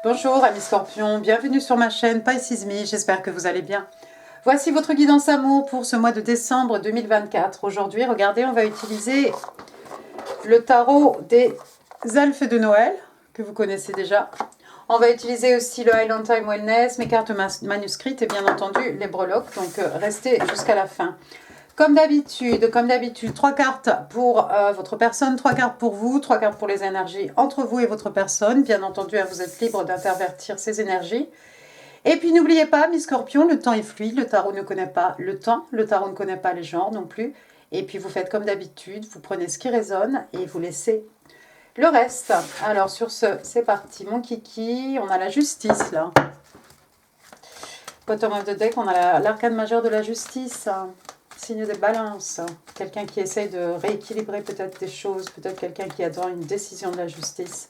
Bonjour amis scorpions, bienvenue sur ma chaîne Pisces Me, j'espère que vous allez bien. Voici votre guidance amour pour ce mois de décembre 2024. Aujourd'hui, regardez, on va utiliser le tarot des elfes de Noël, que vous connaissez déjà. On va utiliser aussi le Highland Time Wellness, mes cartes manuscrites et bien entendu les breloques, donc restez jusqu'à la fin. Comme d'habitude, 3 cartes pour votre personne, 3 cartes pour vous, 3 cartes pour les énergies entre vous et votre personne. Bien entendu, vous êtes libre d'intervertir ces énergies. Et puis n'oubliez pas, mes scorpions, le temps est fluide, le tarot ne connaît pas le temps, le tarot ne connaît pas les genres non plus. Et puis vous faites comme d'habitude, vous prenez ce qui résonne et vous laissez le reste. Alors sur ce, c'est parti, mon kiki, on a la justice là. Bottom of the deck, on a l'arcane majeur de la justice. Signe des balances, quelqu'un qui essaye de rééquilibrer peut-être des choses, peut-être quelqu'un qui attend une décision de la justice.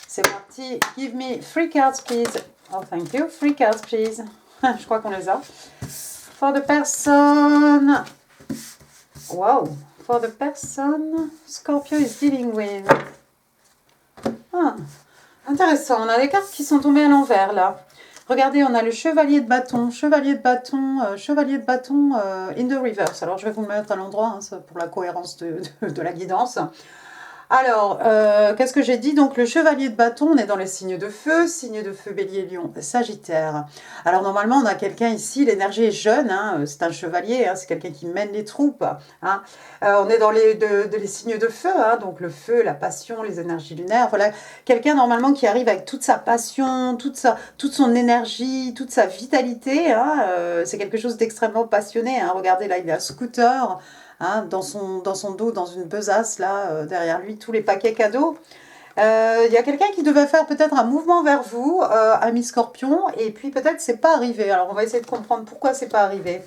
C'est parti, give me 3 cards please. Oh thank you, 3 cards please. Je crois qu'on les a. For the person, wow, for the person Scorpio is dealing with. Intéressant, on a des cartes qui sont tombées à l'envers là. Regardez, on a le chevalier de bâton, in the reverse. Alors, je vais vous le mettre à l'endroit pour la cohérence de la guidance. Alors, qu'est-ce que j'ai dit? Donc, le chevalier de bâton, on est dans les signes de feu, bélier, lion, sagittaire. Alors, normalement, on a quelqu'un ici, l'énergie est jeune, c'est un chevalier, c'est quelqu'un qui mène les troupes. On est dans les signes de feu, donc le feu, la passion, les énergies lunaires. Voilà, quelqu'un normalement qui arrive avec toute sa passion, toute son énergie, toute sa vitalité. C'est quelque chose d'extrêmement passionné. Regardez, là, il a un scooter. Dans son dos, dans une besace, là, derrière lui, tous les paquets cadeaux. Il y a quelqu'un qui devait faire peut-être un mouvement vers vous, ami Scorpion, et puis peut-être c'est pas arrivé. Alors on va essayer de comprendre pourquoi c'est pas arrivé.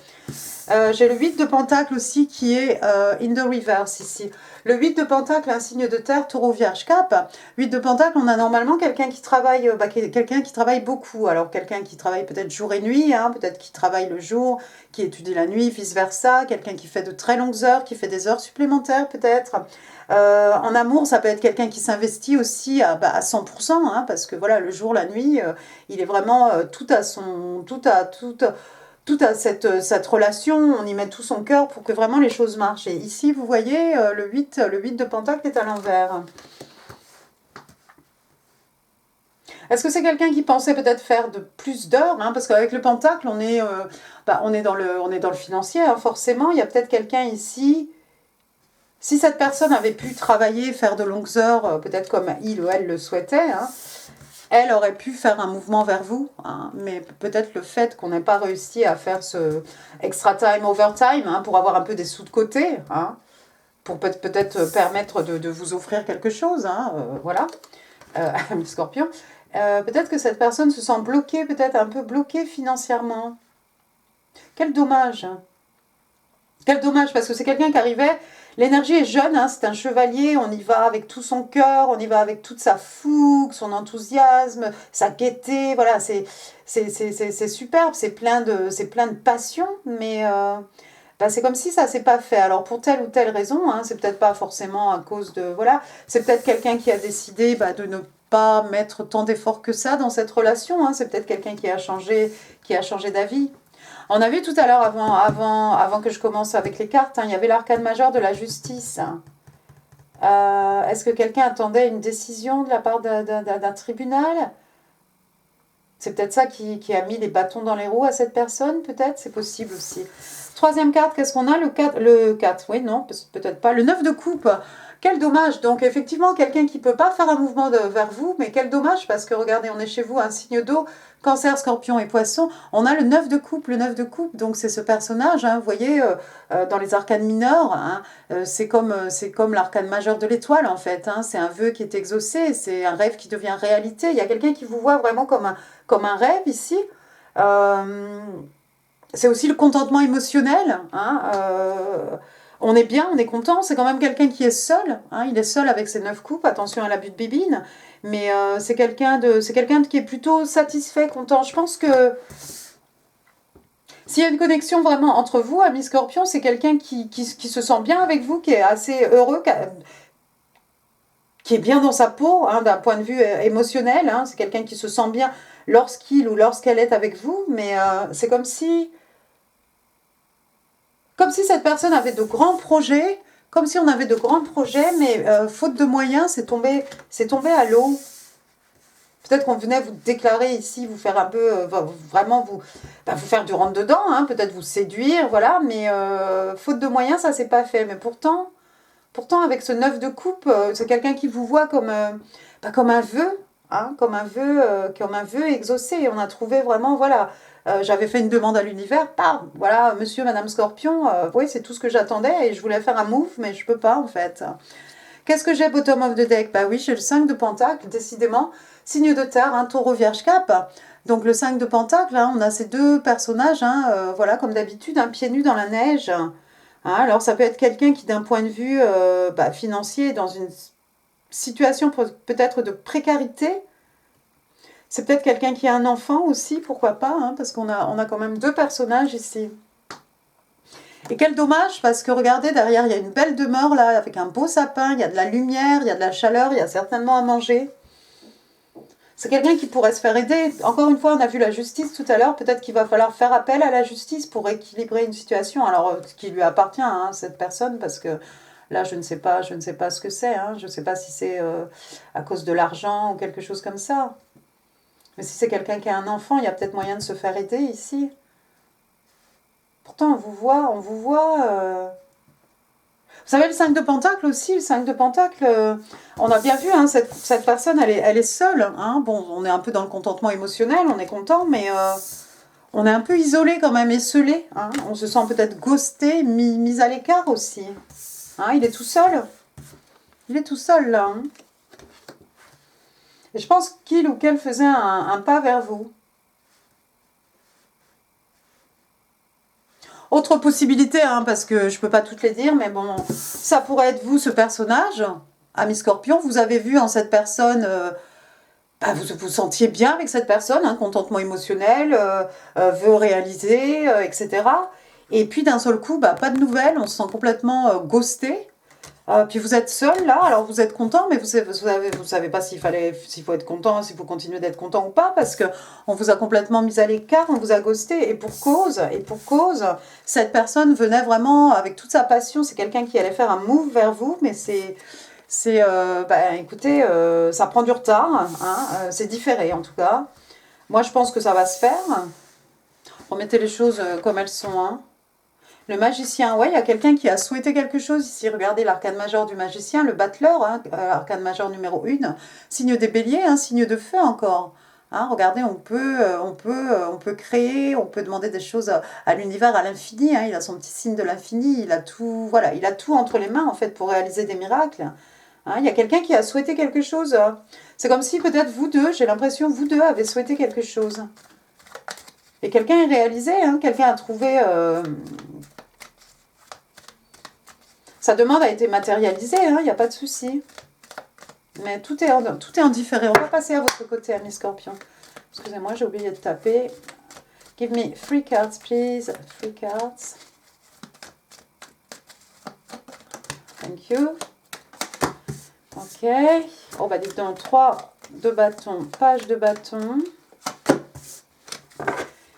J'ai le 8 de Pentacle aussi qui est in the reverse ici. Le 8 de Pentacle, un signe de terre, taureau, vierge, cap. 8 de Pentacle, on a normalement quelqu'un qui travaille quelqu'un qui travaille beaucoup. Alors quelqu'un qui travaille peut-être jour et nuit, peut-être qui travaille le jour, qui étudie la nuit, vice-versa. Quelqu'un qui fait de très longues heures, qui fait des heures supplémentaires peut-être. En amour, ça peut être quelqu'un qui s'investit aussi à 100%, parce que voilà, le jour, la nuit, il est vraiment tout à cette relation, on y met tout son cœur pour que vraiment les choses marchent. Et ici, vous voyez, le 8 de Pentacle est à l'envers. Est-ce que c'est quelqu'un qui pensait peut-être faire de plus d'heures, parce qu'avec le Pentacle, on est dans le financier, forcément. Il y a peut-être quelqu'un ici. Si cette personne avait pu travailler, faire de longues heures, peut-être comme il ou elle le souhaitait, elle aurait pu faire un mouvement vers vous, mais peut-être le fait qu'on n'ait pas réussi à faire ce extra time, overtime, pour avoir un peu des sous de côté, pour peut-être permettre de vous offrir quelque chose, voilà, ami Scorpion. Peut-être que cette personne se sent bloquée, peut-être un peu bloquée financièrement. Quel dommage. Quel dommage, parce que c'est quelqu'un qui arrivait... L'énergie est jeune, c'est un chevalier, on y va avec tout son cœur, on y va avec toute sa fougue, son enthousiasme, sa gaieté, voilà, c'est superbe, c'est plein de passion, mais c'est comme si ça s'est pas fait. Alors pour telle ou telle raison, c'est peut-être pas forcément à cause de... Voilà, c'est peut-être quelqu'un qui a décidé de ne pas mettre tant d'efforts que ça dans cette relation, c'est peut-être quelqu'un qui a changé d'avis. On a vu tout à l'heure, avant que je commence avec les cartes, il y avait l'arcane majeur de la justice. Est-ce que quelqu'un attendait une décision de la part d'un tribunal? C'est peut-être ça qui a mis les bâtons dans les roues à cette personne, peut-être? C'est possible aussi. Troisième carte, qu'est-ce qu'on a? Le 4, oui, non, peut-être pas. Le 9 de coupe. Quel dommage. Donc effectivement, quelqu'un qui ne peut pas faire un mouvement vers vous, mais quel dommage, parce que regardez, on est chez vous, un signe d'eau, Cancer, Scorpion et Poisson. On a le 9 de coupe, donc c'est ce personnage, vous voyez, dans les arcanes mineurs, c'est comme l'arcane majeur de l'étoile en fait, c'est un vœu qui est exaucé, c'est un rêve qui devient réalité. Il y a quelqu'un qui vous voit vraiment comme un rêve ici. C'est aussi le contentement émotionnel. On est bien, on est content. C'est quand même quelqu'un qui est seul. Il est seul avec ses 9 coupes. Attention à l'abus de bibine. Mais c'est quelqu'un qui est plutôt satisfait, content. Je pense que s'il y a une connexion vraiment entre vous, ami Scorpion, c'est quelqu'un qui se sent bien avec vous, qui est assez heureux, qui est bien dans sa peau, hein, d'un point de vue émotionnel. Hein. C'est quelqu'un qui se sent bien lorsqu'il ou lorsqu'elle est avec vous, mais c'est comme si cette personne avait de grands projets, comme si on avait de grands projets, mais faute de moyens, c'est tombé à l'eau. Peut-être qu'on venait vous déclarer ici, vous faire un peu, vraiment vous faire du rentre-dedans, hein, peut-être vous séduire, voilà, mais faute de moyens, ça s'est pas fait. Mais pourtant avec ce 9 de coupe, c'est quelqu'un qui vous voit comme un vœu, hein, comme un vœu exaucé. On a trouvé vraiment, voilà, j'avais fait une demande à l'univers, voilà, monsieur, madame Scorpion, oui, c'est tout ce que j'attendais et je voulais faire un move, mais je peux pas en fait. Qu'est-ce que j'ai bottom of the deck? Bah oui, j'ai le 5 de Pentacle, décidément, signe de terre, hein, taureau vierge cap. Donc le 5 de Pentacle, hein, on a ces deux personnages, hein, voilà, comme d'habitude, un pieds nus dans la neige. Hein, alors ça peut être quelqu'un qui, d'un point de vue financier, est dans une situation peut-être de précarité. C'est peut-être quelqu'un qui a un enfant aussi, pourquoi pas, hein, parce qu'on a quand même deux personnages ici. Et quel dommage, parce que regardez, derrière, il y a une belle demeure, là, avec un beau sapin, il y a de la lumière, il y a de la chaleur, il y a certainement à manger. C'est quelqu'un qui pourrait se faire aider. Encore une fois, on a vu la justice tout à l'heure, peut-être qu'il va falloir faire appel à la justice pour équilibrer une situation. Alors, ce qui lui appartient, hein, cette personne, parce que là, je ne sais pas ce que c'est, hein, je ne sais pas si c'est à cause de l'argent ou quelque chose comme ça. Mais si c'est quelqu'un qui a un enfant, il y a peut-être moyen de se faire aider ici. Pourtant, on vous voit. Vous savez, le 5 de Pentacle aussi, le 5 de Pentacle, on a bien vu, hein, cette personne, elle est seule. Hein. Bon, on est un peu dans le contentement émotionnel, on est content, mais on est un peu isolé quand même, esselé. Hein. On se sent peut-être ghosté, mis à l'écart aussi. Hein, il est tout seul. Il est tout seul, là. Hein. Et je pense qu'il ou qu'elle faisait un pas vers vous. Autre possibilité, hein, parce que je ne peux pas toutes les dire, mais bon, ça pourrait être vous, ce personnage, ami Scorpion. Vous avez vu en cette personne, vous vous sentiez bien avec cette personne, hein, contentement émotionnel, vœux réalisés, etc. Et puis d'un seul coup, pas de nouvelles, on se sent complètement ghosté. Puis vous êtes seul là, alors vous êtes content, mais vous savez pas s'il faut être content, s'il faut continuer d'être content ou pas, parce que on vous a complètement mis à l'écart, on vous a ghosté, et pour cause, cette personne venait vraiment avec toute sa passion, c'est quelqu'un qui allait faire un move vers vous, mais écoutez, ça prend du retard, hein, c'est différé en tout cas. Moi je pense que ça va se faire. Remettez les choses comme elles sont, hein. Le magicien, ouais, il y a quelqu'un qui a souhaité quelque chose ici. Regardez l'arcane majeur du magicien, le battleur, hein, arcane majeur numéro 1, signe des béliers, hein, signe de feu encore. Hein, regardez, on peut créer, on peut demander des choses à l'univers, à l'infini. Hein, il a son petit signe de l'infini, il a tout, voilà, il a tout entre les mains en fait pour réaliser des miracles. Hein, il y a quelqu'un qui a souhaité quelque chose. C'est comme si peut-être vous deux, j'ai l'impression, vous deux avez souhaité quelque chose. Et quelqu'un a réalisé, hein, quelqu'un a trouvé... Sa demande a été matérialisée, il n'y a pas de souci. Mais tout est en différé. On va passer à votre côté, ami Scorpion. Excusez-moi, j'ai oublié de taper. Give me 3 cards, please. 3 cards. Thank you. Ok. On va dire dans 3 de bâton, page de bâton.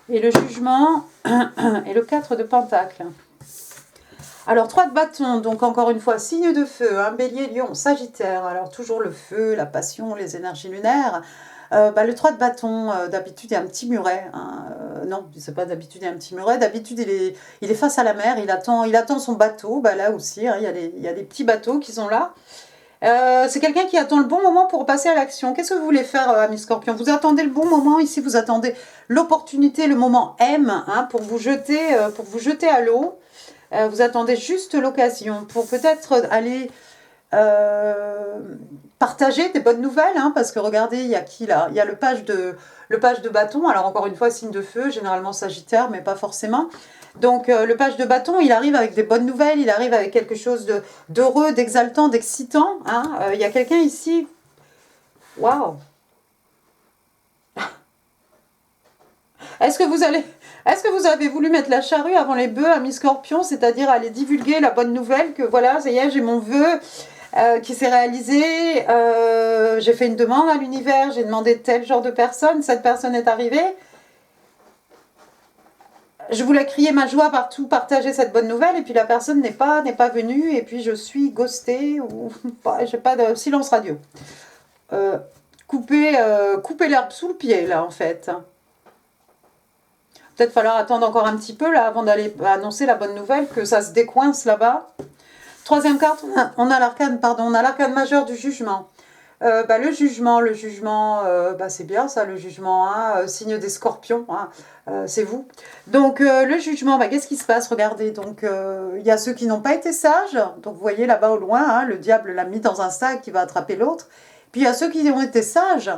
Et le jugement et le 4 de pentacle. Alors, 3 de bâton, donc encore une fois, signe de feu, hein, bélier, lion, sagittaire. Alors, toujours le feu, la passion, les énergies lunaires. Le 3 de bâton, d'habitude, il y a un petit muret. Hein, non, c'est pas d'habitude, il y a un petit muret. D'habitude, il est face à la mer, il attend son bateau. Là aussi, hein, il y a des petits bateaux qui sont là. C'est quelqu'un qui attend le bon moment pour passer à l'action. Qu'est-ce que vous voulez faire, ami Scorpion? Vous attendez le bon moment, ici, vous attendez l'opportunité, le moment M, hein, pour vous jeter à l'eau. Vous attendez juste l'occasion pour peut-être aller partager des bonnes nouvelles, hein, parce que regardez, il y a qui là? Il y a le page de bâton, alors encore une fois, signe de feu, généralement sagittaire, mais pas forcément. Donc le page de bâton, il arrive avec des bonnes nouvelles, il arrive avec quelque chose d'heureux, d'exaltant, d'excitant. Hein. Il y a quelqu'un ici, waouh! Est-ce que vous avez voulu mettre la charrue avant les bœufs, ami Scorpion, c'est-à-dire aller divulguer la bonne nouvelle que voilà, ça y est, j'ai mon vœu, qui s'est réalisé. J'ai fait une demande à l'univers, j'ai demandé tel genre de personne, cette personne est arrivée. Je voulais crier ma joie partout, partager cette bonne nouvelle, et puis la personne n'est pas venue, et puis je suis ghostée, ou j'ai pas de silence radio. Couper l'herbe sous le pied, là, en fait. Peut-être falloir attendre encore un petit peu, là, avant d'aller annoncer la bonne nouvelle, que ça se décoince là-bas. Troisième carte, on a l'arcane majeur du jugement. Le jugement, c'est bien ça, le jugement, hein, signe des scorpions, hein, c'est vous. Donc le jugement, qu'est-ce qui se passe? Regardez, donc il y a ceux qui n'ont pas été sages, donc vous voyez là-bas au loin, hein, le diable l'a mis dans un sac qui va attraper l'autre, puis il y a ceux qui ont été sages,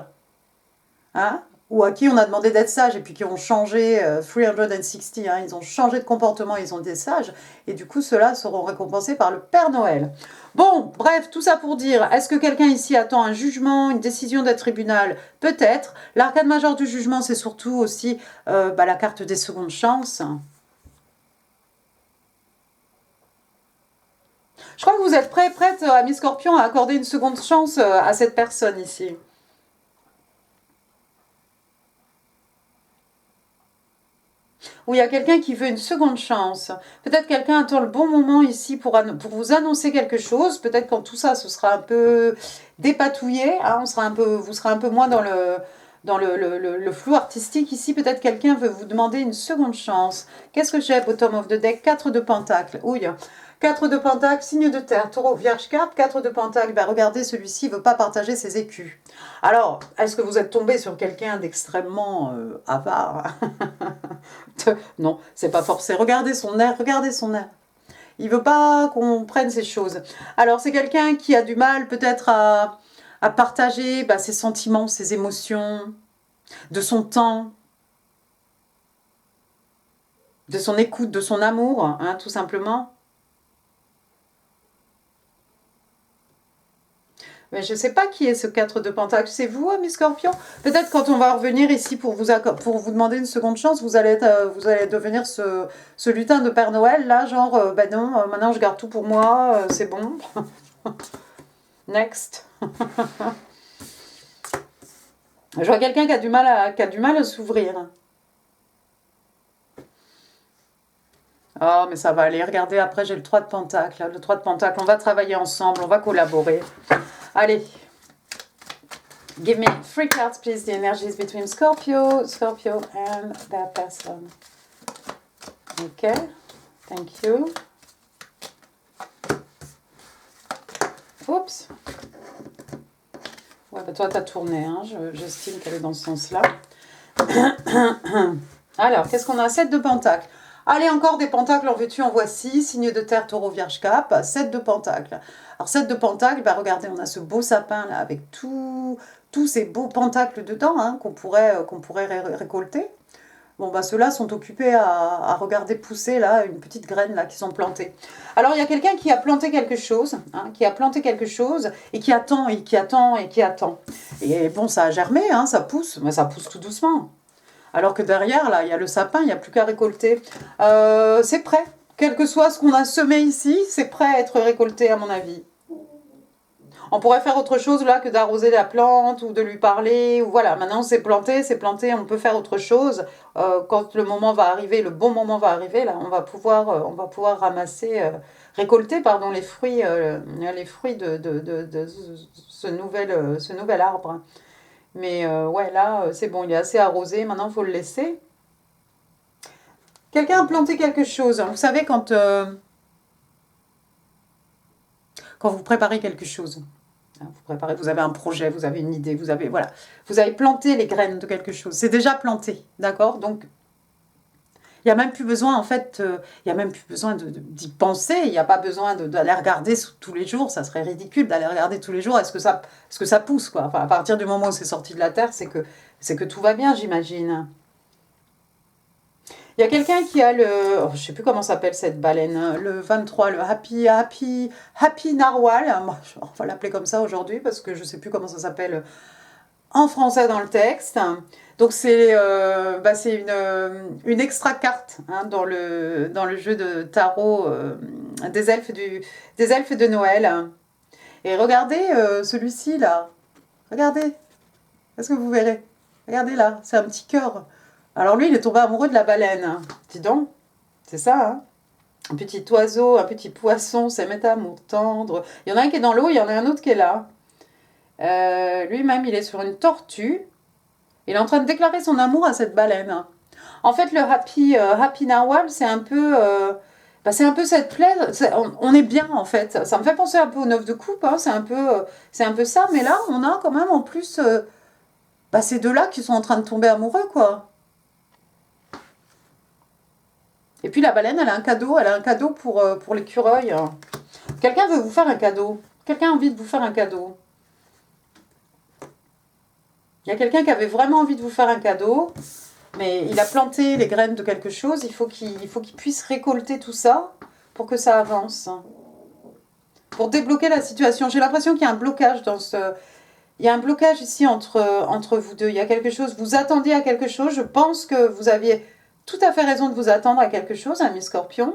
hein, ou à qui on a demandé d'être sages et puis qui ont changé, 360, hein, ils ont changé de comportement, ils ont été sages, et du coup ceux-là seront récompensés par le Père Noël. Bon, bref, tout ça pour dire, est-ce que quelqu'un ici attend un jugement, une décision d'un tribunal? Peut-être. L'arcane majeur du jugement, c'est surtout aussi la carte des secondes chances. Je crois que vous êtes prête, ami Scorpion, à accorder une seconde chance à cette personne ici. Où il y a quelqu'un qui veut une seconde chance. Peut-être quelqu'un attend le bon moment ici pour vous annoncer quelque chose. Peut-être quand tout ça, ce sera un peu dépatouillé. Hein, vous serez un peu moins dans le flou artistique. Ici, peut-être quelqu'un veut vous demander une seconde chance. Qu'est-ce que j'ai, bottom of the deck? 4 de pentacles. Ouille. 4 de pentacles, signe de terre, taureau, vierge, carte, 4 de pentacles. Regardez, celui-ci ne veut pas partager ses écus. Alors, est-ce que vous êtes tombé sur quelqu'un d'extrêmement avare? Non, c'est pas forcé. Regardez son air, regardez son air. Il veut pas qu'on prenne ces choses. Alors, c'est quelqu'un qui a du mal peut-être à partager ses sentiments, ses émotions, de son temps, de son écoute, de son amour, hein, tout simplement. Mais je ne sais pas qui est ce 4 de Pentacle. C'est vous, mes scorpions? Peut-être quand on va revenir ici pour vous demander une seconde chance, vous allez devenir ce lutin de Père Noël, là, genre, non, maintenant je garde tout pour moi, c'est bon. Next. Je vois quelqu'un qui a du mal à s'ouvrir. Oh, mais ça va aller. Regardez, après, j'ai le 3 de Pentacle. Le 3 de Pentacle, on va travailler ensemble, on va collaborer. Allez. Give me 3 cards, please. The energies between Scorpio and that person. Okay. Thank you. Oups. Ouais, toi, t'as tourné. Hein. J'estime qu'elle est dans ce sens-là. Alors, qu'est-ce qu'on a? 7 de Pentacle. Allez, encore des pentacles, en veux-tu, en voici. Signe de terre, taureau, vierge, cap. 7 de pentacles. Alors, 7 de pentacles, regardez, on a ce beau sapin là avec tous ces beaux pentacles dedans, hein, qu'on pourrait récolter. Bon, ceux-là sont occupés à regarder pousser là une petite graine là qui sont plantées. Alors, il y a quelqu'un qui a planté quelque chose, hein, et qui attend, et qui attend, et qui attend. Et bon, ça a germé, hein, ça pousse, mais ça pousse tout doucement. Alors que derrière, là, il y a le sapin, il n'y a plus qu'à récolter. C'est prêt. Quel que soit ce qu'on a semé ici, c'est prêt à être récolté, à mon avis. On pourrait faire autre chose là que d'arroser la plante ou de lui parler. Ou voilà, maintenant c'est planté, on peut faire autre chose. Quand le moment va arriver, le bon moment va arriver, là, on va pouvoir récolter les fruits de ce nouvel arbre. Mais ouais, là, c'est bon, il est assez arrosé. Maintenant, il faut le laisser. Quelqu'un a planté quelque chose. Vous savez, quand vous préparez quelque chose, hein, vous avez un projet, vous avez une idée, vous avez planté les graines de quelque chose. C'est déjà planté, d'accord? Donc, il n'y a même plus besoin, en fait, d'y penser. Il n'y a pas besoin d'aller regarder tous les jours. Ça serait ridicule d'aller regarder tous les jours. Est-ce que ça pousse, quoi? Enfin, à partir du moment où c'est sorti de la terre, c'est que tout va bien, j'imagine. Il y a quelqu'un qui a je ne sais plus comment s'appelle cette baleine, le 23, le Happy Narwhal. On va l'appeler comme ça aujourd'hui parce que je ne sais plus comment ça s'appelle en français dans le texte. Donc c'est une extra carte, hein, dans le jeu de tarot des elfes de Noël. Et regardez celui-ci là. Regardez. Est-ce que vous verrez? Regardez là, c'est un petit cœur. Alors lui, il est tombé amoureux de la baleine. Dis donc, c'est ça, hein? Un petit oiseau, un petit poisson, s'aimait amour tendre. Il y en a un qui est dans l'eau, il y en a un autre qui est là. Lui-même, il est sur une tortue. Il est en train de déclarer son amour à cette baleine. En fait, le Happy Narwhal, c'est un peu cette plaie. On est bien, en fait. Ça me fait penser un peu au 9 de coupe. Hein, c'est un peu ça. Mais là, on a quand même en plus ces deux-là qui sont en train de tomber amoureux, quoi. Et puis la baleine, elle a un cadeau pour l'écureuil. Quelqu'un veut vous faire un cadeau. Quelqu'un a envie de vous faire un cadeau. Il y a quelqu'un qui avait vraiment envie de vous faire un cadeau, mais il a planté les graines de quelque chose. Il faut qu'il puisse récolter tout ça pour que ça avance. Pour débloquer la situation. J'ai l'impression qu'il y a un blocage dans ce... Il y a un blocage ici entre vous deux. Il y a quelque chose, vous attendiez à quelque chose. Je pense que vous aviez tout à fait raison de vous attendre à quelque chose, ami Scorpion.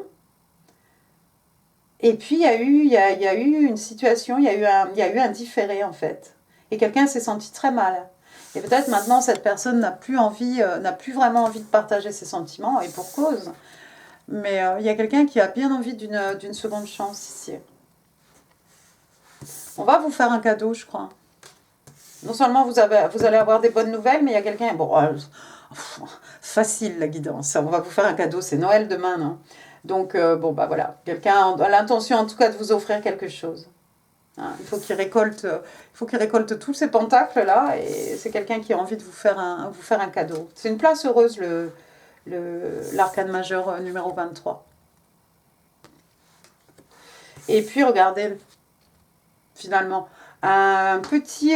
Et puis, il y a eu une situation, il y a eu un différé, en fait. Et quelqu'un s'est senti très mal. Et peut-être maintenant, cette personne n'a plus vraiment envie de partager ses sentiments, et pour cause. Mais il y a quelqu'un qui a bien envie d'une seconde chance ici. On va vous faire un cadeau, je crois. Non seulement vous allez avoir des bonnes nouvelles, mais il y a quelqu'un... Bon, facile la guidance. On va vous faire un cadeau, c'est Noël demain, non? Donc, voilà. Quelqu'un a l'intention en tout cas de vous offrir quelque chose. Hein, il faut qu'il récolte tous ces pentacles-là, et c'est quelqu'un qui a envie de vous faire un cadeau. C'est une place heureuse, l'arcane majeur numéro 23. Et puis, regardez, finalement, un petit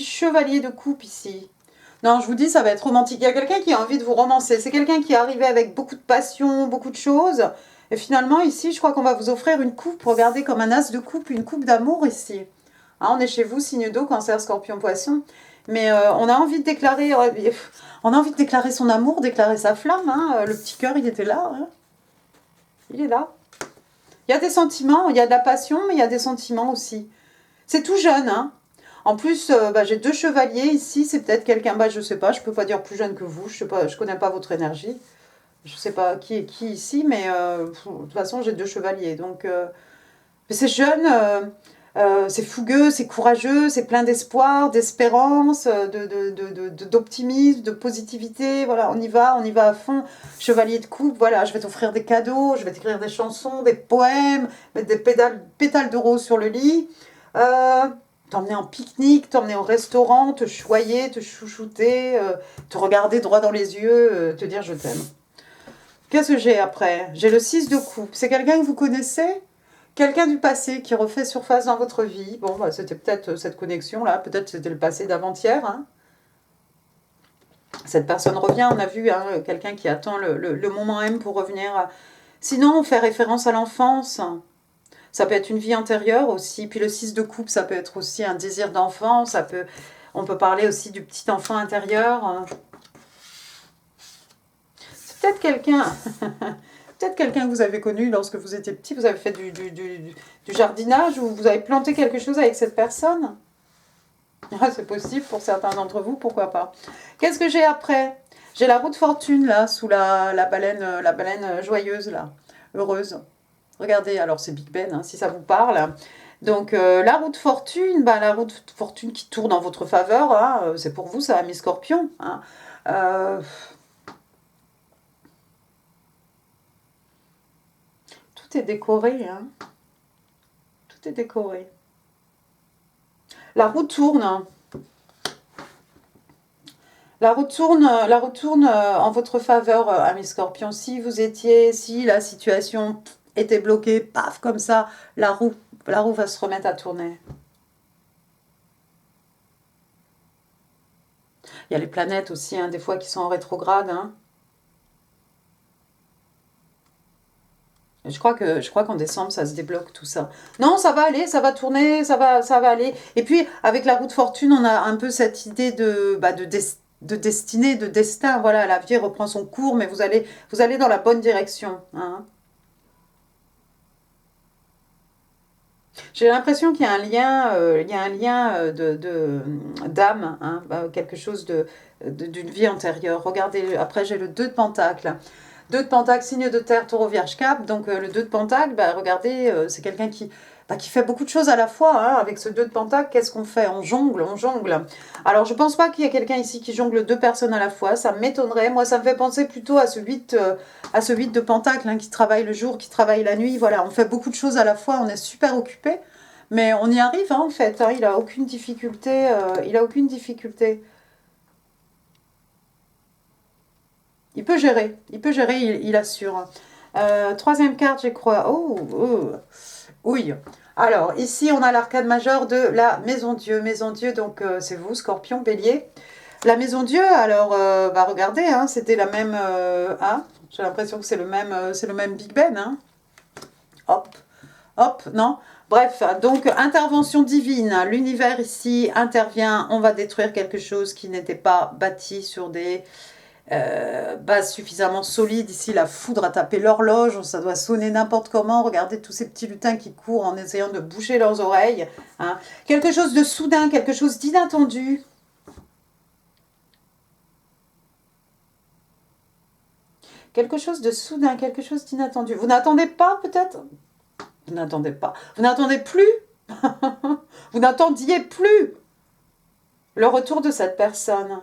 chevalier de coupe ici. Non, je vous dis, ça va être romantique. Il y a quelqu'un qui a envie de vous romancer. C'est quelqu'un qui est arrivé avec beaucoup de passion, beaucoup de choses. Et finalement, ici, je crois qu'on va vous offrir une coupe. Regardez, comme un as de coupe, une coupe d'amour ici. Hein, on est chez vous, signe d'eau, cancer, scorpion, poisson. Mais on a envie de déclarer... on a envie de déclarer son amour, déclarer sa flamme. Hein. Le petit cœur, il était là. Hein. Il est là. Il y a des sentiments, il y a de la passion, mais il y a des sentiments aussi. C'est tout jeune, hein. En plus, j'ai deux chevaliers ici, c'est peut-être quelqu'un, je sais pas, je peux pas dire plus jeune que vous, je sais pas, je connais pas votre énergie. Je sais pas qui est qui ici, mais de toute façon, j'ai deux chevaliers. Donc, c'est jeune, c'est fougueux, c'est courageux, c'est plein d'espoir, d'espérance, d'optimisme, de positivité. Voilà, on y va à fond. Chevalier de coupe, voilà, je vais t'offrir des cadeaux, je vais t'écrire des chansons, des poèmes, mettre des pétales de rose sur le lit. T'emmener en pique-nique, t'emmener au restaurant, te choyer, te chouchouter, te regarder droit dans les yeux, te dire je t'aime. Qu'est-ce que j'ai après? J'ai le 6 de coupe. C'est quelqu'un que vous connaissez? Quelqu'un du passé qui refait surface dans votre vie. Bon, c'était peut-être cette connexion-là, peut-être c'était le passé d'avant-hier. Hein. Cette personne revient, on a vu hein, quelqu'un qui attend le moment M pour revenir. Sinon, on fait référence à l'enfance. Ça peut être une vie antérieure aussi. Puis le 6 de coupe, ça peut être aussi un désir d'enfant. On peut parler aussi du petit enfant intérieur. C'est peut-être quelqu'un... peut-être quelqu'un que vous avez connu lorsque vous étiez petit. Vous avez fait du jardinage ou vous avez planté quelque chose avec cette personne. Ah, c'est possible pour certains d'entre vous, pourquoi pas. Qu'est-ce que j'ai après? J'ai la roue de fortune là, sous la baleine joyeuse là, heureuse. Regardez, alors c'est Big Ben, hein, si ça vous parle. Donc la roue de fortune, la roue de fortune qui tourne en votre faveur, hein, c'est pour vous, ça a mis Scorpion. Hein. Tout est décoré, hein. Tout est décoré. La roue tourne. La roue tourne en votre faveur, ami Scorpion. Si la situation était bloquée, paf, comme ça, la roue va se remettre à tourner. Il y a les planètes aussi, hein, des fois, qui sont en rétrograde. Hein. Je crois qu'en décembre, ça se débloque tout ça. Non, ça va aller, ça va tourner, ça va aller. Et puis, avec la roue de fortune, on a un peu cette idée de destinée, de destin. Voilà, la vie reprend son cours, mais vous allez dans la bonne direction. Hein. J'ai l'impression qu'il y a un lien, d'âme, hein, quelque chose d'une vie antérieure. Regardez, après j'ai le 2 de Pentacle. 2 de Pentacle, signe de terre, taureau, vierge, cap. Donc le 2 de Pentacle, regardez, c'est quelqu'un qui fait beaucoup de choses à la fois. Hein. Avec ce 2 de Pentacle, qu'est-ce qu'on fait? On jongle, on jongle. Alors je pense pas qu'il y ait quelqu'un ici qui jongle 2 personnes à la fois. Ça m'étonnerait. Moi, ça me fait penser plutôt à ce 8 de Pentacle, hein, qui travaille le jour, qui travaille la nuit. Voilà, on fait beaucoup de choses à la fois. On est super occupé. Mais on y arrive, hein, en fait. Hein. Il a aucune difficulté. Il a aucune difficulté. Il peut gérer, il assure. Troisième carte, je crois. Oh, oh, oui. Alors, ici, on a l'arcade majeur de la Maison Dieu. Maison Dieu, donc c'est vous, Scorpion, Bélier. La Maison Dieu, alors, regardez, hein, c'était la même... hein, j'ai l'impression que c'est le même Big Ben. Hein. Hop, hop, non. Bref, donc intervention divine. L'univers ici intervient. On va détruire quelque chose qui n'était pas bâti sur des base suffisamment solide. Ici, la foudre a tapé l'horloge, ça doit sonner n'importe comment. Regardez tous ces petits lutins qui courent en essayant de boucher leurs oreilles. Hein. Quelque chose de soudain, quelque chose d'inattendu. Quelque chose de soudain, quelque chose d'inattendu. Vous n'attendez pas, peut-être? Vous n'attendez pas. Vous n'attendez plus. Vous n'attendiez plus le retour de cette personne.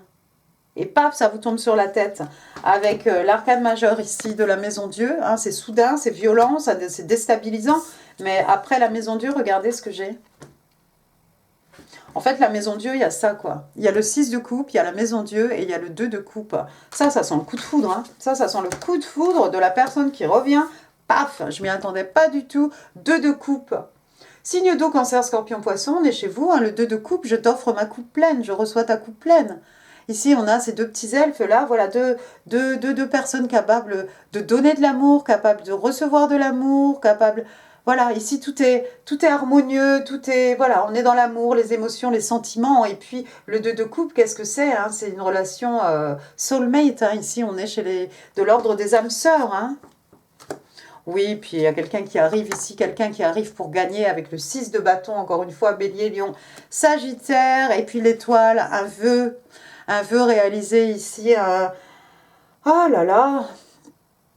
Et paf, ça vous tombe sur la tête avec l'arcane majeur ici de la Maison Dieu. Hein, c'est soudain, c'est violent, c'est déstabilisant. Mais après la Maison Dieu, regardez ce que j'ai. En fait, la Maison Dieu, il y a ça, quoi. Il y a le 6 de coupe, il y a la Maison Dieu et il y a le 2 de coupe. Ça sent le coup de foudre. Hein. Ça sent le coup de foudre de la personne qui revient. Paf, je m'y attendais pas du tout. 2 de coupe. Signe d'eau, cancer, scorpion, poisson, on est chez vous. Hein, le 2 de coupe, je t'offre ma coupe pleine, je reçois ta coupe pleine. Ici, on a ces deux petits elfes-là, voilà, deux personnes capables de donner de l'amour, capables de recevoir de l'amour, capables... Voilà, ici, tout est harmonieux, tout est... Voilà, on est dans l'amour, les émotions, les sentiments. Et puis, le 2 de coupe, qu'est-ce que c'est hein? C'est une relation soulmate. Hein. Ici, on est de l'ordre des âmes sœurs. Hein. Oui, puis il y a quelqu'un qui arrive ici, quelqu'un qui arrive pour gagner avec le 6 de bâton, encore une fois, Bélier, Lion, Sagittaire, et puis l'étoile, un vœu réalisé ici. Oh là là,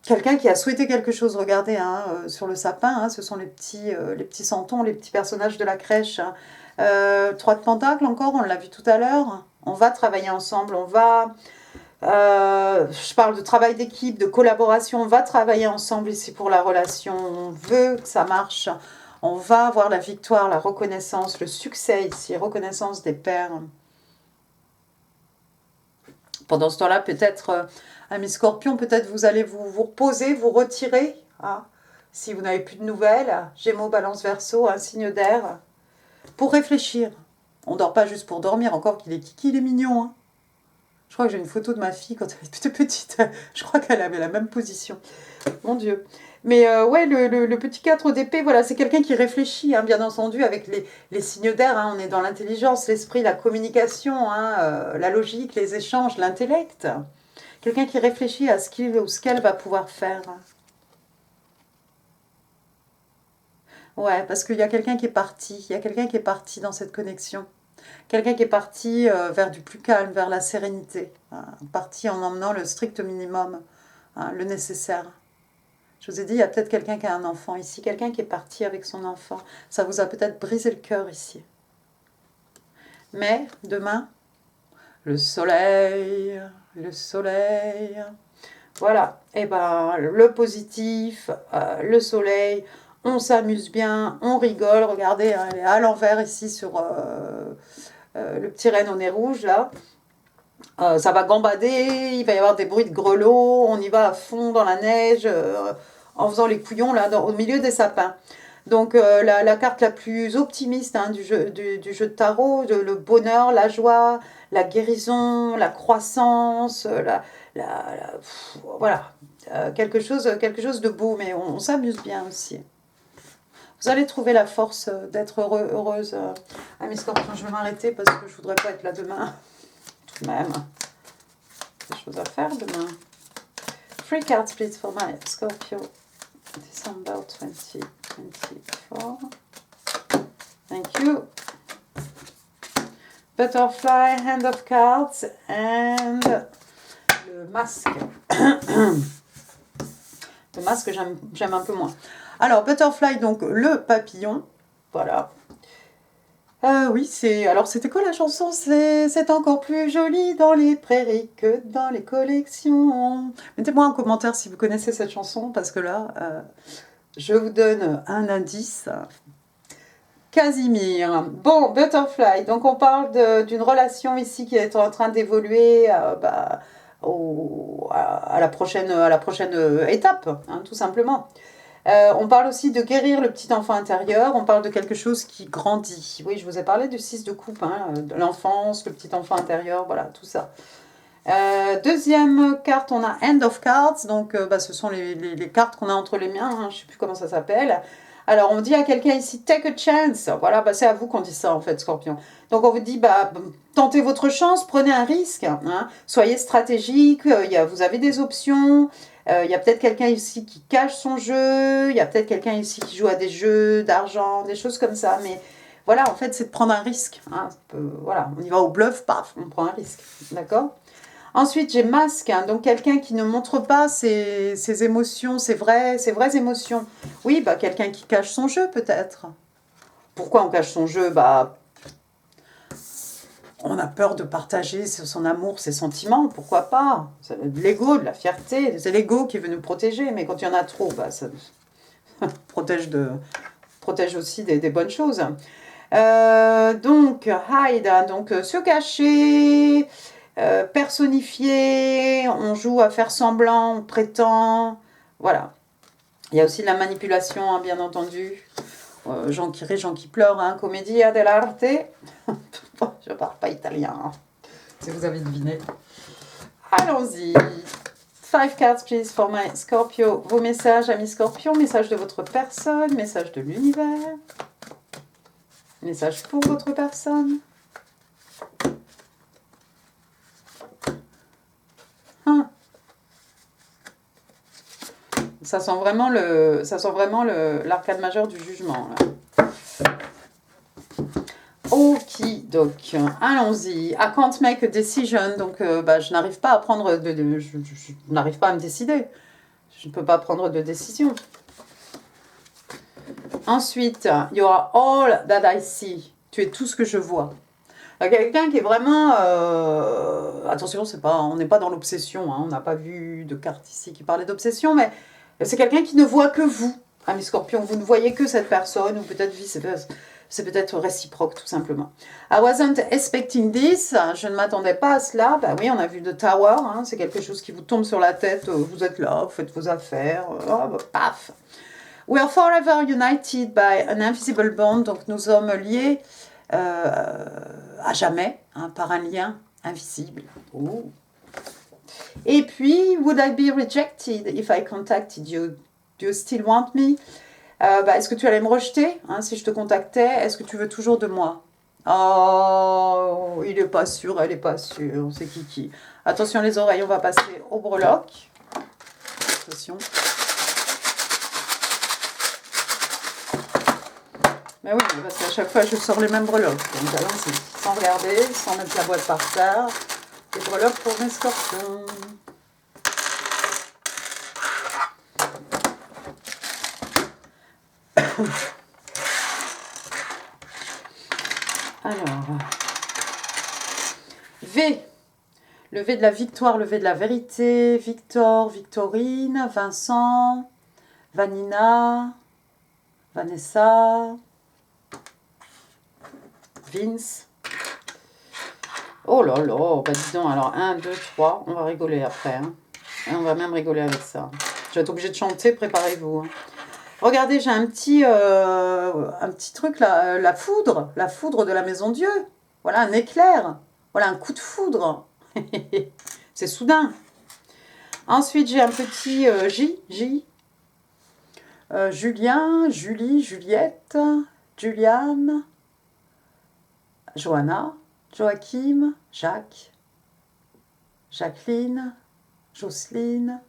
quelqu'un qui a souhaité quelque chose, regardez, hein, sur le sapin, hein, ce sont les petits santons, les petits personnages de la crèche. Hein. 3 de Pentacle encore, on l'a vu tout à l'heure. On va travailler ensemble, on va... je parle de travail d'équipe, de collaboration, on va travailler ensemble ici pour la relation, on veut que ça marche, on va avoir la victoire, la reconnaissance, le succès ici, reconnaissance des pères. Pendant ce temps-là, peut-être, amis scorpions, peut-être vous allez vous reposer, vous retirer, hein, si vous n'avez plus de nouvelles, Gémeaux, Balance, Verseau, un signe d'air, pour réfléchir. On ne dort pas juste pour dormir, encore qu'il est kiki, il est mignon, hein. Je crois que j'ai une photo de ma fille quand elle était petite. Je crois qu'elle avait la même position. Mon Dieu. Mais ouais, le petit 4 d'épée, voilà, c'est quelqu'un qui réfléchit, hein, bien entendu, avec les signes d'air. Hein, on est dans l'intelligence, l'esprit, la communication, hein, la logique, les échanges, l'intellect. Quelqu'un qui réfléchit à ce qu'il ou ce qu'elle va pouvoir faire. Ouais, parce qu'il y a quelqu'un qui est parti. Il y a quelqu'un qui est parti dans cette connexion. Quelqu'un qui est parti vers du plus calme, vers la sérénité. Hein, parti en emmenant le strict minimum, hein, le nécessaire. Je vous ai dit, il y a peut-être quelqu'un qui a un enfant ici, quelqu'un qui est parti avec son enfant. Ça vous a peut-être brisé le cœur ici. Mais demain, le soleil, le soleil. Voilà, et ben le positif, le soleil, on s'amuse bien, on rigole. Regardez, hein, elle est à l'envers ici sur le petit renne au nez rouge là. Ça va gambader, il va y avoir des bruits de grelots, on y va à fond dans la neige, en faisant les couillons là, au milieu des sapins. Donc la carte la plus optimiste hein, du jeu de tarot, le bonheur, la joie, la guérison, la croissance, voilà, quelque chose de beau, mais on s'amuse bien aussi. Vous allez trouver la force d'être heureuse. Mes scorpions, je vais m'arrêter parce que je voudrais pas être là demain. Tout de même. Des choses à faire demain. 3 cards please for my Scorpio. December 2024. Thank you. Butterfly, Hand of Cards, and le masque. Le masque, j'aime un peu moins. Alors, Butterfly, donc le papillon. Voilà. Oui, alors c'était quoi la chanson? C'est encore plus joli dans les prairies que dans les collections. Mettez-moi en commentaire si vous connaissez cette chanson, parce que là, je vous donne un indice. Casimir. Bon, Butterfly. Donc on parle d'une relation ici qui est en train d'évoluer à la prochaine étape, hein, tout simplement. On parle aussi de guérir le petit enfant intérieur. On parle de quelque chose qui grandit. Oui, je vous ai parlé du 6 de coupe, hein, de l'enfance, le petit enfant intérieur, voilà, tout ça. Deuxième carte, on a End of Cards. Donc, ce sont les cartes qu'on a entre les mains. Hein, je ne sais plus comment ça s'appelle. Alors, on dit à quelqu'un ici, take a chance. Voilà, c'est à vous qu'on dit ça, en fait, Scorpion. Donc, on vous dit, tentez votre chance, prenez un risque. Hein, soyez stratégique, vous avez des options. Il y a peut-être quelqu'un ici qui cache son jeu. Il y a peut-être quelqu'un ici qui joue à des jeux d'argent, des choses comme ça. Mais voilà, en fait, c'est de prendre un risque. Hein, voilà, on y va au bluff, paf, on prend un risque. D'accord ? Ensuite, j'ai masque, hein, donc quelqu'un qui ne montre pas ses émotions, ses vraies émotions. Oui, quelqu'un qui cache son jeu peut-être. Pourquoi on cache son jeu? On a peur de partager son amour, ses sentiments, pourquoi pas? C'est de l'ego, de la fierté, c'est l'ego qui veut nous protéger, mais quand il y en a trop, ça protège aussi des bonnes choses. Donc, hide, hein, donc se cacher, personnifier, on joue à faire semblant, on prétend, voilà. Il y a aussi de la manipulation, hein, bien entendu. Gens qui rient, gens qui pleurent, hein, commedia dell'arte. Je parle pas italien, hein, si vous avez deviné. Allons-y. 5 cards, please, for my Scorpio. Vos messages, amis Scorpion, message de votre personne, message de l'univers, message pour votre personne. Ça sent vraiment l'arcade majeur du jugement. Là. Okidoc. Allons-y. I can't make a decision. Donc, je n'arrive pas à prendre je n'arrive pas à me décider. Je ne peux pas prendre de décision. Ensuite, you are all that I see. Tu es tout ce que je vois. Quelqu'un qui est vraiment... attention, on n'est pas dans l'obsession. Hein, on n'a pas vu de carte ici qui parlait d'obsession, mais c'est quelqu'un qui ne voit que vous. Amis Scorpion, vous ne voyez que cette personne, ou peut-être vice-versa. C'est peut-être réciproque, tout simplement. I wasn't expecting this. Je ne m'attendais pas à cela. Oui, on a vu The Tower. Hein, c'est quelque chose qui vous tombe sur la tête. Vous êtes là, vous faites vos affaires. Paf. We are forever united by an invisible bond. Donc, nous sommes liés à jamais, hein, par un lien invisible. Oh. Et puis, would I be rejected if I contacted you? Do you still want me? Est-ce que tu allais me rejeter, hein, si je te contactais? Est-ce que tu veux toujours de moi? Oh, il n'est pas sûr, elle n'est pas sûre. C'est Kiki. Attention les oreilles, on va passer au breloque. Attention. Mais oui, parce qu'à chaque fois, je sors les mêmes breloques. Donc allons-y, sans regarder, sans mettre la boîte par terre. Les breloques pour mes scorpions. Alors, V. Le V de la victoire, le V de la vérité. Victor, Victorine, Vincent, Vanina, Vanessa, Vince. Oh là là, dis donc, alors 1, 2, 3, on va rigoler après. Hein. Et on va même rigoler avec ça. Je vais être obligée de chanter, préparez-vous. Hein. Regardez, j'ai un petit truc là, la foudre de la maison Dieu. Voilà, un éclair. Voilà, un coup de foudre. C'est soudain. Ensuite, j'ai un petit J. Julien, Julie, Juliette, Juliane, Johanna, Joachim, Jacques, Jacqueline, Jocelyne.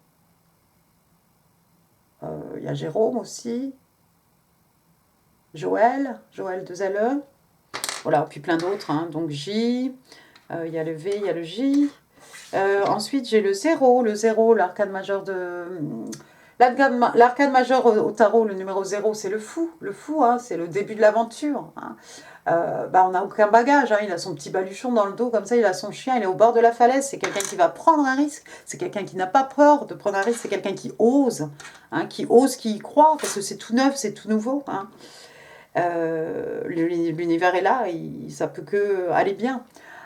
Il y a Jérôme aussi. Joël, Joël 2LE. Voilà, puis plein d'autres, hein. Donc J, il y a le V, il y a le J. Ensuite, j'ai le 0, l'arcade majeur de... L'arcade majeur au tarot, le numéro 0, c'est le fou, hein, c'est le début de l'aventure. Hein. On n'a aucun bagage, hein, il a son petit baluchon dans le dos, comme ça, il a son chien, il est au bord de la falaise, c'est quelqu'un qui va prendre un risque, c'est quelqu'un qui n'a pas peur de prendre un risque, c'est quelqu'un qui ose, qui y croit, parce que c'est tout neuf, c'est tout nouveau. Hein. L'univers est là, ça peut que aller bien.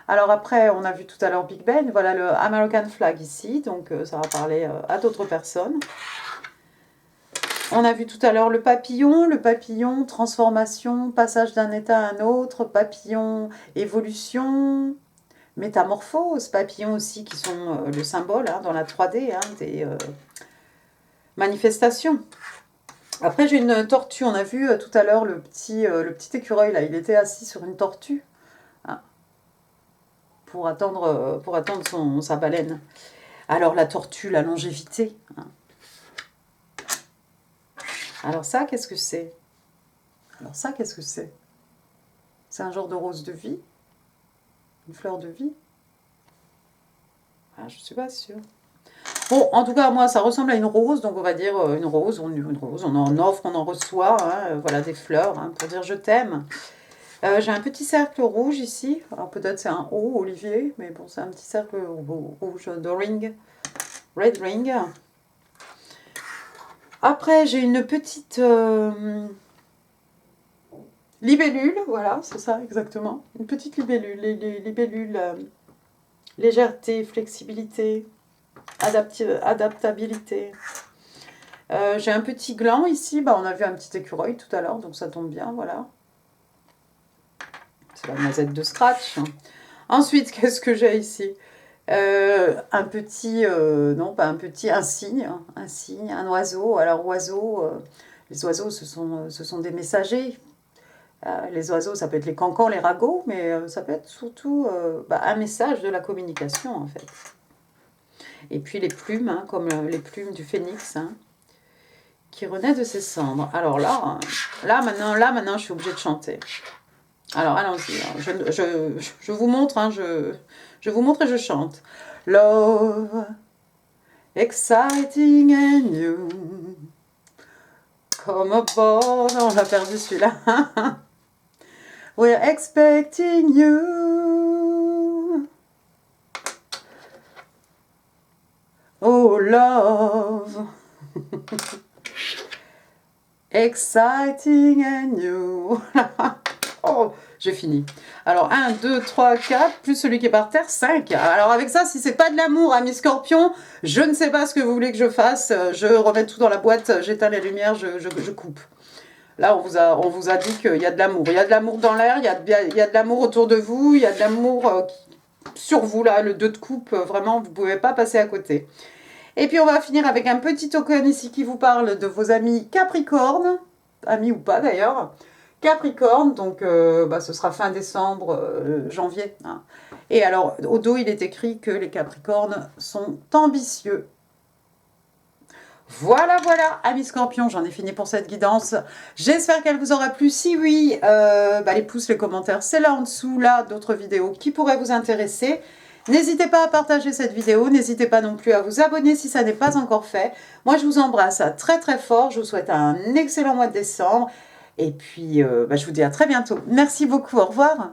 Alors après, on a vu tout à l'heure Big Ben, voilà le American Flag ici, donc ça va parler à d'autres personnes. On a vu tout à l'heure le papillon, transformation, passage d'un état à un autre, papillon, évolution, métamorphose, papillon aussi qui sont le symbole hein, dans la 3D hein, des manifestations. Après j'ai une tortue, on a vu tout à l'heure le petit écureuil là, il était assis sur une tortue hein, pour attendre sa baleine. Alors la tortue, la longévité. Hein. Alors ça, qu'est-ce que c'est? C'est un genre de rose de vie? Une fleur de vie? Ah, je ne suis pas sûre. Bon, en tout cas, moi, ça ressemble à une rose, donc on va dire une rose, on en offre, on en reçoit, hein, voilà, des fleurs, hein, pour dire je t'aime. J'ai un petit cercle rouge ici, alors peut-être c'est un O, Olivier, mais bon, c'est un petit cercle rouge de ring, red ring. Après, j'ai une petite libellule, voilà, c'est ça exactement. Une petite libellule, les libellules, légèreté, flexibilité, adaptabilité. J'ai un petit gland ici, on a vu un petit écureuil tout à l'heure, donc ça tombe bien, voilà. C'est la noisette de Scratch. Ensuite, qu'est-ce que j'ai ici? Un petit, non pas un petit, un cygne, un oiseau. Alors oiseau, les oiseaux ce sont des messagers. Les oiseaux ça peut être les cancans, les ragots, mais ça peut être surtout un message de la communication en fait. Et puis les plumes, hein, comme les plumes du phénix, hein, qui renaît de ses cendres. Alors là maintenant je suis obligée de chanter. Alors allons-y, je vous montre, hein, je vous montre et je chante. Love, exciting and new, come aboard. On l'a perdu celui-là. We're expecting you. Oh love, exciting and new. Oh, j'ai fini. Alors, 1, 2, 3, 4, plus celui qui est par terre, 5. Alors, avec ça, si c'est pas de l'amour, amis scorpions, je ne sais pas ce que vous voulez que je fasse. Je remets tout dans la boîte, j'éteins les lumières, je coupe. Là, on vous a dit qu'il y a de l'amour. Il y a de l'amour dans l'air, il y a de l'amour autour de vous, il y a de l'amour sur vous, là, le 2 de coupe. Vraiment, vous ne pouvez pas passer à côté. Et puis, on va finir avec un petit token ici qui vous parle de vos amis Capricorne, amis ou pas d'ailleurs. Capricorne, donc ce sera fin décembre, janvier. Hein. Et alors, au dos, il est écrit que les Capricornes sont ambitieux. Voilà, amis scorpions, j'en ai fini pour cette guidance. J'espère qu'elle vous aura plu. Si oui, les pouces, les commentaires, c'est là en dessous, là, d'autres vidéos qui pourraient vous intéresser. N'hésitez pas à partager cette vidéo, n'hésitez pas non plus à vous abonner si ça n'est pas encore fait. Moi, je vous embrasse très très fort, je vous souhaite un excellent mois de décembre. Et puis, je vous dis à très bientôt. Merci beaucoup, au revoir.